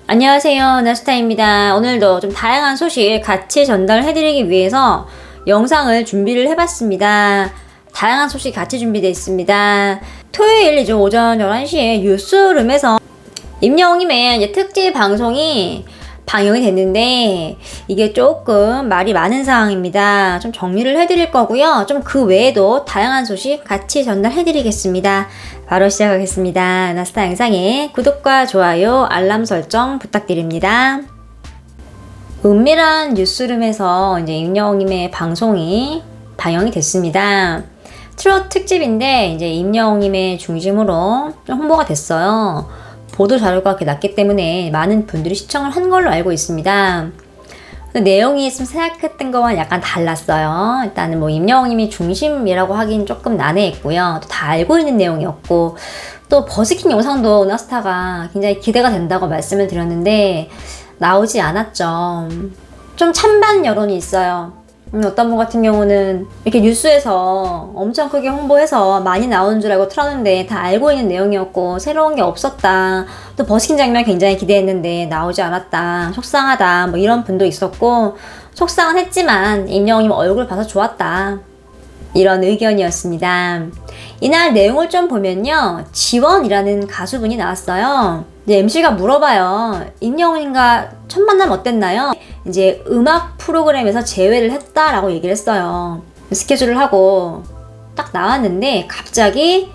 안녕하세요, 나스타입니다. 오늘도 좀 다양한 소식 같이 전달해드리기 위해서 영상을 준비를 해봤습니다. 다양한 소식 같이 준비되어 있습니다. 토요일이죠. 오전 11시에 뉴스룸에서 임영웅님의 이제 특집 방송이 방영이 됐는데 이게 조금 말이 많은 상황입니다. 좀 정리를 해드릴 거고요. 좀 그 외에도 다양한 소식 같이 전달해드리겠습니다. 바로 시작하겠습니다. 나스타 영상에 구독과 좋아요, 알람 설정 부탁드립니다. 은밀한 뉴스룸에서 이제 임영웅님의 방송이 방영이 됐습니다. 트롯 특집인데 이제 임영웅님의 중심으로 좀 홍보가 됐어요. 보도 자료가 그렇게 낮기 때문에 많은 분들이 시청을 한 걸로 알고 있습니다. 근데 내용이 좀 생각했던 거와 약간 달랐어요. 일단은 뭐 임영웅님이 중심이라고 하긴 조금 난해했고요. 또 다 알고 있는 내용이었고, 또 버스킹 영상도 나스타가 굉장히 기대가 된다고 말씀을 드렸는데 나오지 않았죠. 좀 찬반 여론이 있어요. 어떤 분 같은 경우는 이렇게 뉴스에서 엄청 크게 홍보해서 많이 나오는 줄 알고 틀었는데 다 알고 있는 내용이었고 새로운 게 없었다. 또 버스킹 장면 굉장히 기대했는데 나오지 않았다. 속상하다. 뭐 이런 분도 있었고, 속상은 했지만 임영웅님 얼굴 봐서 좋았다. 이런 의견이었습니다. 이날 내용을 좀 보면요, 지원이라는 가수분이 나왔어요. 이제 MC가 물어봐요. 임영웅님과 첫 만남 어땠나요? 이제 음악 프로그램에서 제외를 했다라고 얘기를 했어요. 스케줄을 하고 딱 나왔는데 갑자기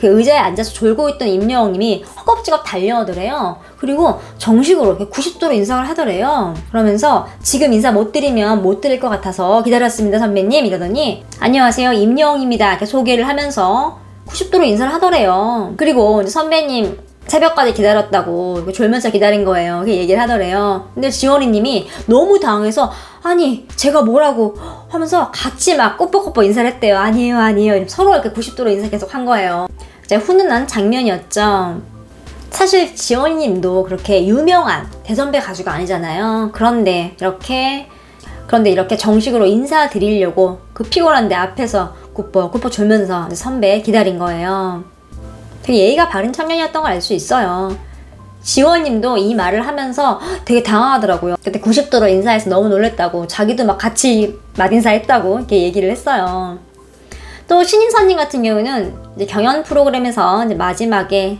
의자에 앉아서 졸고 있던 임영웅님이 허겁지겁 달려오더래요. 그리고 정식으로 이렇게 90도로 인사를 하더래요. 그러면서 지금 인사 못 드리면 못 드릴 것 같아서 기다렸습니다 선배님 이러더니 안녕하세요 임영웅입니다 이렇게 소개를 하면서 90도로 인사를 하더래요. 그리고 선배님 새벽까지 기다렸다고 졸면서 기다린 거예요. 그렇게 얘기를 하더래요. 근데 지원이님이 너무 당황해서 아니 제가 뭐라고 하면서 같이 막 꼬뻑꼬뻑 인사를 했대요. 아니에요 서로 이렇게 90도로 인사 계속 한 거예요. 진짜 훈훈한 장면이었죠. 사실 지원이님도 그렇게 유명한 대선배 가수가 아니잖아요. 그런데 이렇게 정식으로 인사드리려고 그 피곤한데 앞에서 꼬뻑꼬뻑 졸면서 선배 기다린 거예요. 되게 예의가 바른 청년이었던 걸 알 수 있어요. 지원님도 이 말을 하면서 되게 당황하더라고요. 그때 90도로 인사해서 너무 놀랬다고, 자기도 막 같이 맛인사했다고 이렇게 얘기를 했어요. 또 신인선님 같은 경우는 이제 경연 프로그램에서 이제 마지막에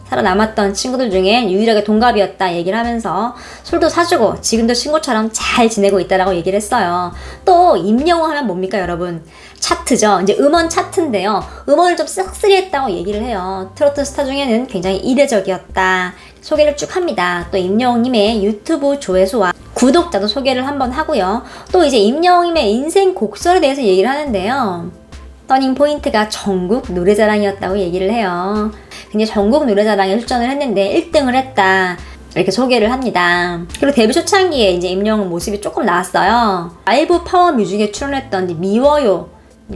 살아남았던 친구들 중에 유일하게 동갑이었다 얘기를 하면서 술도 사주고 지금도 친구처럼 잘 지내고 있다라고 얘기를 했어요. 또 임영웅 하면 뭡니까 여러분? 차트죠. 이제 음원 차트인데요. 음원을 좀 싹쓸이했다고 얘기를 해요. 트로트 스타 중에는 굉장히 이례적이었다. 소개를 쭉 합니다. 또 임영웅님의 유튜브 조회수와 구독자도 소개를 한번 하고요. 또 이제 임영웅님의 인생 곡설에 대해서 얘기를 하는데요. 터닝 포인트가 전국 노래자랑이었다고 얘기를 해요. 근데 전국 노래자랑에 출전을 했는데 1등을 했다. 이렇게 소개를 합니다. 그리고 데뷔 초창기에 이제 임영웅 모습이 조금 나왔어요. 라이브 파워 뮤직에 출연했던 미워요.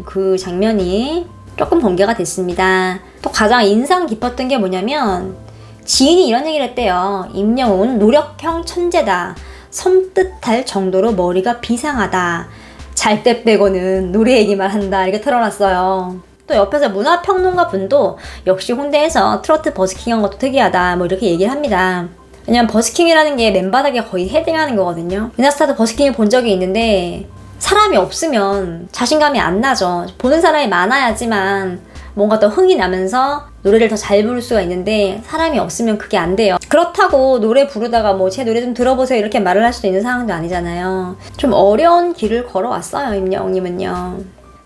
그 장면이 조금 공개가 됐습니다. 또 가장 인상 깊었던 게 뭐냐면 지인이 이런 얘기를 했대요. 임영웅은 노력형 천재다. 섬뜩할 정도로 머리가 비상하다. 잘 때 빼고는 노래 얘기만 한다. 이렇게 털어놨어요. 또 옆에서 문화평론가 분도 역시 홍대에서 트로트 버스킹 한 것도 특이하다. 뭐 이렇게 얘기를 합니다. 왜냐면 버스킹이라는 게 맨바닥에 거의 헤딩하는 거거든요. 이나스타도 버스킹을 본 적이 있는데 사람이 없으면 자신감이 안 나죠. 보는 사람이 많아야지만 뭔가 더 흥이 나면서 노래를 더 잘 부를 수가 있는데 사람이 없으면 그게 안 돼요. 그렇다고 노래 부르다가 뭐 제 노래 좀 들어보세요 이렇게 말을 할 수도 있는 상황도 아니잖아요. 좀 어려운 길을 걸어왔어요 임영웅님은요.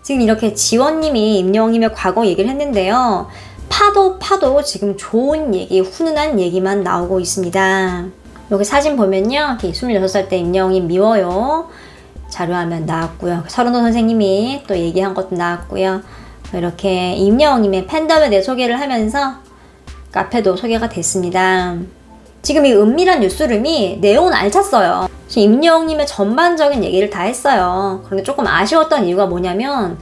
지금 이렇게 지원님이 임영웅님의 과거 얘기를 했는데요. 파도 지금 좋은 얘기, 훈훈한 얘기만 나오고 있습니다. 여기 사진 보면요. 26살 때 임영웅이 미워요. 자료화면 나왔고요. 서른도 선생님이 또 얘기한 것도 나왔고요. 이렇게 임영웅님의 팬덤에 대해 소개를 하면서 카페도 소개가 됐습니다. 지금 이 은밀한 뉴스룸이 내용은 알찼어요. 임영웅님의 전반적인 얘기를 다 했어요. 그런데 조금 아쉬웠던 이유가 뭐냐면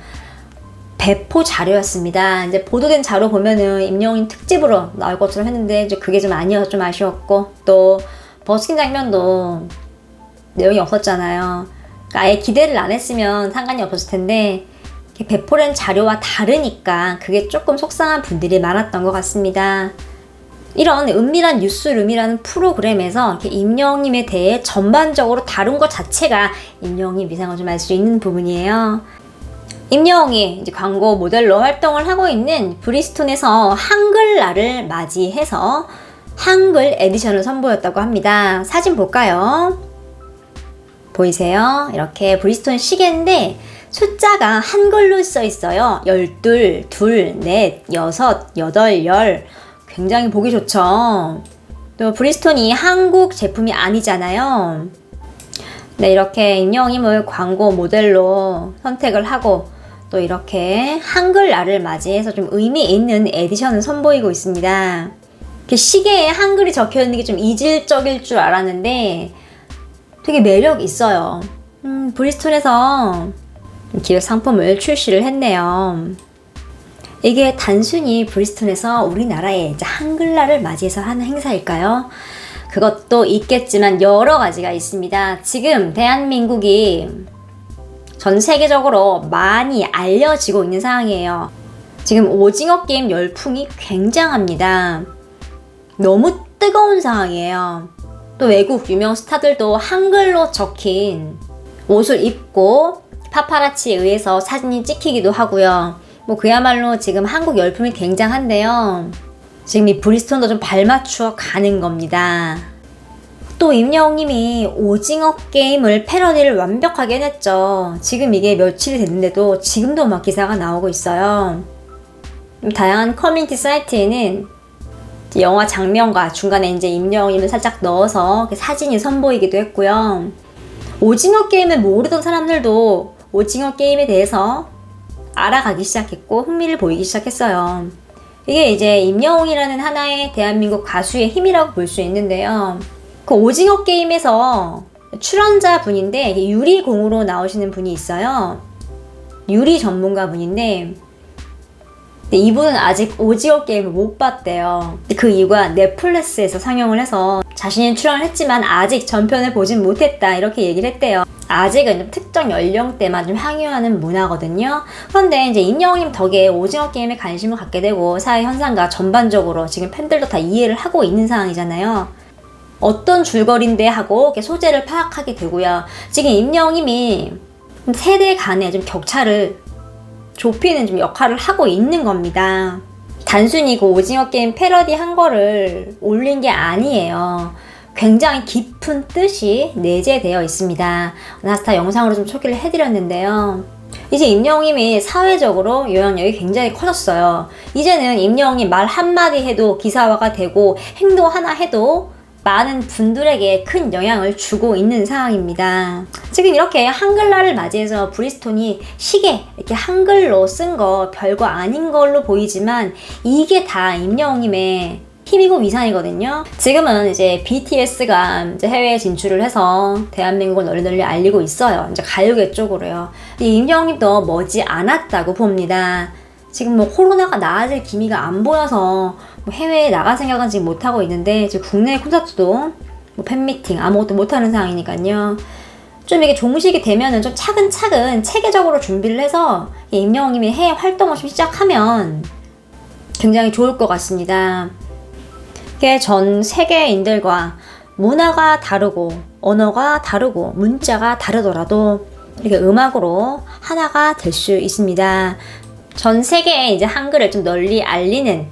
배포 자료였습니다. 이제 보도된 자료 보면은 임영웅 특집으로 나올 것처럼 했는데 이제 그게 좀 아니어서 좀 아쉬웠고, 또 버스킹 장면도 내용이 없었잖아요. 그러니까 아예 기대를 안 했으면 상관이 없었을 텐데 배포된 자료와 다르니까 그게 조금 속상한 분들이 많았던 것 같습니다. 이런 은밀한 뉴스룸이라는 프로그램에서 이렇게 임영웅님에 대해 전반적으로 다룬 것 자체가 임영웅님 위상을 좀 알 수 있는 부분이에요. 임영웅이 이제 광고 모델로 활동을 하고 있는 브리스톤에서 한글날을 맞이해서 한글 에디션을 선보였다고 합니다. 사진 볼까요? 보이세요? 이렇게 브리스톤 시계인데 숫자가 한글로 써 있어요. 12, 2, 4, 6, 8, 10. 굉장히 보기 좋죠. 또 브리스톤이 한국 제품이 아니잖아요. 네, 이렇게 임영웅님을 광고 모델로 선택을 하고 또 이렇게 한글날을 맞이해서 좀 의미 있는 에디션을 선보이고 있습니다. 시계에 한글이 적혀 있는 게 좀 이질적일 줄 알았는데 되게 매력 있어요. 브리스톤에서 기획 상품을 출시를 했네요. 이게 단순히 브리스톤에서 우리나라에 이제 한글날을 맞이해서 하는 행사일까요? 그것도 있겠지만 여러 가지가 있습니다. 지금 대한민국이 전 세계적으로 많이 알려지고 있는 상황이에요. 지금 오징어 게임 열풍이 굉장합니다. 너무 뜨거운 상황이에요. 또 외국 유명 스타들도 한글로 적힌 옷을 입고 파파라치에 의해서 사진이 찍히기도 하고요. 그야말로 지금 한국 열풍이 굉장한데요. 지금 이 브리스톤도 좀 발맞추어 가는 겁니다. 또 임영웅님이 오징어 게임을 패러디를 완벽하게 해냈죠. 지금 이게 며칠이 됐는데도 지금도 막 기사가 나오고 있어요. 다양한 커뮤니티 사이트에는 영화 장면과 중간에 이제 임영웅님을 살짝 넣어서 사진이 선보이기도 했고요. 오징어 게임을 모르던 사람들도 오징어 게임에 대해서 알아가기 시작했고 흥미를 보이기 시작했어요. 이게 이제 임영웅이라는 하나의 대한민국 가수의 힘이라고 볼 수 있는데요. 그 오징어 게임에서 출연자 분인데 유리공으로 나오시는 분이 있어요. 유리 전문가 분인데 이분은 아직 오징어 게임을 못 봤대요. 그 이유가 넷플릭스에서 상영을 해서 자신이 출연을 했지만 아직 전편을 보진 못했다 이렇게 얘기를 했대요. 아직은 좀 특정 연령대만 좀 향유하는 문화거든요. 그런데 이제 임영웅님 덕에 오징어 게임에 관심을 갖게 되고 사회 현상과 전반적으로 지금 팬들도 다 이해를 하고 있는 상황이잖아요. 어떤 줄거리인데 하고 이렇게 소재를 파악하게 되고요. 지금 임영웅님이 세대 간의 좀 격차를 좁히는 좀 역할을 하고 있는 겁니다. 단순히 그 오징어 게임 패러디 한 거를 올린 게 아니에요. 굉장히 깊은 뜻이 내재되어 있습니다. 나스타 영상으로 좀 소개를 해드렸는데요. 이제 임영웅님이 사회적으로 영향력이 굉장히 커졌어요. 이제는 임영웅이 말 한마디 해도 기사화가 되고 행동 하나 해도 많은 분들에게 큰 영향을 주고 있는 상황입니다. 지금 이렇게 한글날을 맞이해서 브리스톤이 시계 이렇게 한글로 쓴 거 별거 아닌 걸로 보이지만 이게 다 임영웅님의 힘이고 위상이거든요. 지금은 이제 BTS가 이제 해외에 진출을 해서 대한민국을 널리 알리고 있어요. 이제 가요계 쪽으로요. 임영웅님도 머지 않았다고 봅니다. 지금 코로나가 나아질 기미가 안 보여서 해외에 나갈 생각은 지금 못하고 있는데 지금 국내 콘서트도 팬미팅 아무것도 못하는 상황이니까요. 좀 이게 종식이 되면은 좀 차근차근 체계적으로 준비를 해서 임영웅님이 해외 활동을 좀 시작하면 굉장히 좋을 것 같습니다. 이게 전 세계인들과 문화가 다르고 언어가 다르고 문자가 다르더라도 이렇게 음악으로 하나가 될 수 있습니다. 전 세계에 이제 한글을 좀 널리 알리는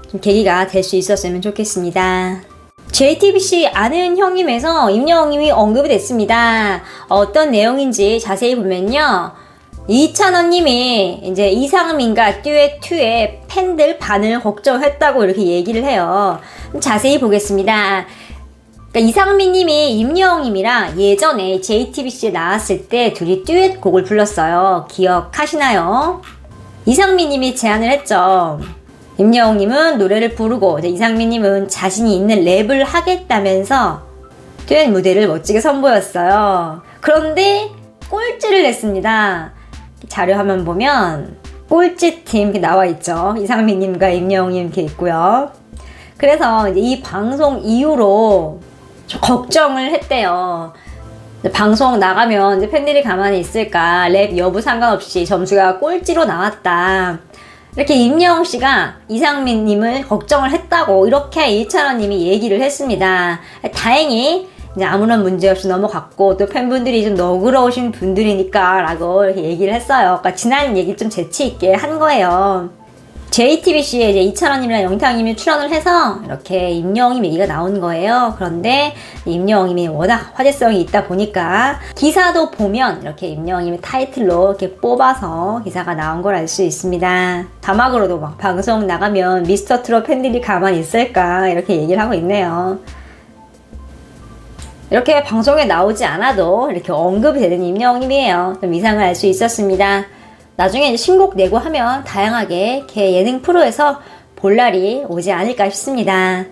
좀 계기가 될 수 있었으면 좋겠습니다. JTBC 아는 형님에서 임영웅님이 언급이 됐습니다. 어떤 내용인지 자세히 보면요. 이찬원님이 이제 이상민과 듀엣2의 팬들 반응을 걱정했다고 이렇게 얘기를 해요. 자세히 보겠습니다. 그러니까 이상민님이 임영웅님이랑 예전에 JTBC에 나왔을 때 둘이 듀엣곡을 불렀어요. 기억하시나요? 이상민님이 제안을 했죠. 임영웅님은 노래를 부르고 이상민님은 자신이 있는 랩을 하겠다면서 듀엣 무대를 멋지게 선보였어요. 그런데 꼴찌를 냈습니다. 자료 화면 보면 꼴찌팀 이렇게 나와 있죠. 이상민님과 임영웅님 이렇게 있고요. 그래서 이제 이 방송 이후로 좀 걱정을 했대요. 방송 나가면 이제 팬들이 가만히 있을까? 랩 여부 상관없이 점수가 꼴찌로 나왔다. 이렇게 임영웅 씨가 이상민님을 걱정을 했다고 이렇게 이찬원님이 얘기를 했습니다. 다행히 이제 아무런 문제 없이 넘어갔고 또 팬분들이 좀 너그러우신 분들이니까 라고 이렇게 얘기를 했어요. 그러니까 지난 얘기를 좀 재치있게 한 거예요. JTBC에 이제 이찬원님이랑 영탁님이 출연을 해서 이렇게 임영웅님 얘기가 나온 거예요. 그런데 임영웅님이 워낙 화제성이 있다 보니까 기사도 보면 이렇게 임영웅님의 타이틀로 이렇게 뽑아서 기사가 나온 걸 알 수 있습니다. 자막으로도 막 방송 나가면 미스터 트롯 팬들이 가만히 있을까 이렇게 얘기를 하고 있네요. 이렇게 방송에 나오지 않아도 이렇게 언급이 되는 임영웅님이에요. 좀 이상을 알 수 있었습니다. 나중에 이제 신곡 내고 하면 다양하게 개 예능 프로에서 볼 날이 오지 않을까 싶습니다.